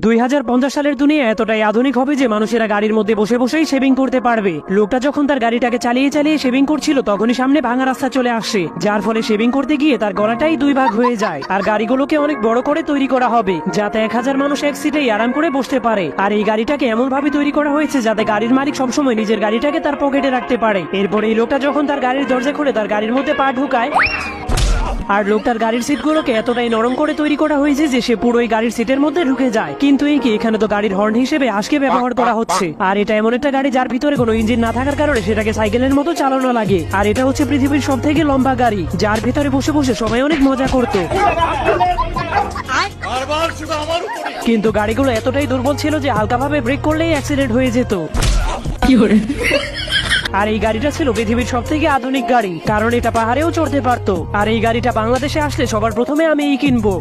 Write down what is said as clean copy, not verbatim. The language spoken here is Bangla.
2050 সালের দুনিয়া এতটাই আধুনিক হবে যে মানুষেরা গাড়ির মধ্যে বসে বসেই শেভিং করতে পারবে। লোকটা যখন তার গাড়িটাকে চালিয়ে চালিয়ে শেভিং করছিল তখনই সামনে ভাঙা রাস্তা চলে আসে, যার ফলে শেভিং করতে গিয়ে তার গলাটাই দুই ভাগ হয়ে যায়। আর গাড়িগুলোকে অনেক বড় করে তৈরি করা হবে যাতে 1000 মানুষ এক সিটেই আরাম করে বসতে পারে। আর এই গাড়িটাকে এমন ভাবে তৈরি করা হয়েছে যাতে গাড়ির মালিক সবসময় নিজের গাড়িটাকে তার পকেটে রাখতে পারে। এরপরে এই লোকটা যখন তার গাড়ির দরজা খুলে তার গাড়ির মধ্যে পা ঢুকায়, আর লোকটার গাড়ির সিটগুলোকে এতটাই নরম করে তৈরি করা হয়েছে যে সে পুরোই গাড়ির সিটের মধ্যে ঢুকে যায়। কিন্তু এই কি, এখানে তো গাড়ির হর্ন হিসেবে আজকে ব্যবহার করা হচ্ছে। আর এটা এমন একটা গাড়ি যার ভিতরে কোনো ইঞ্জিন না থাকার কারণে সেটাকে সাইকেলের মতো চালানো লাগে। আর এটা হচ্ছে পৃথিবীর সব থেকে লম্বা গাড়ি, যার ভিতরে বসে বসে সবাই অনেক মজা করতো। কিন্তু গাড়িগুলো এতটাই দুর্বল ছিল যে হালকাভাবে ব্রেক করলেই অ্যাক্সিডেন্ট হয়ে যেত। আর এই গাড়িটা ছিল পৃথিবীর সব থেকে আধুনিক গাড়ি, কারণ এটা পাহাড়েও চড়তে পারতো। আর এই গাড়িটা বাংলাদেশে আসলে সবার প্রথমে আমি কিনবো।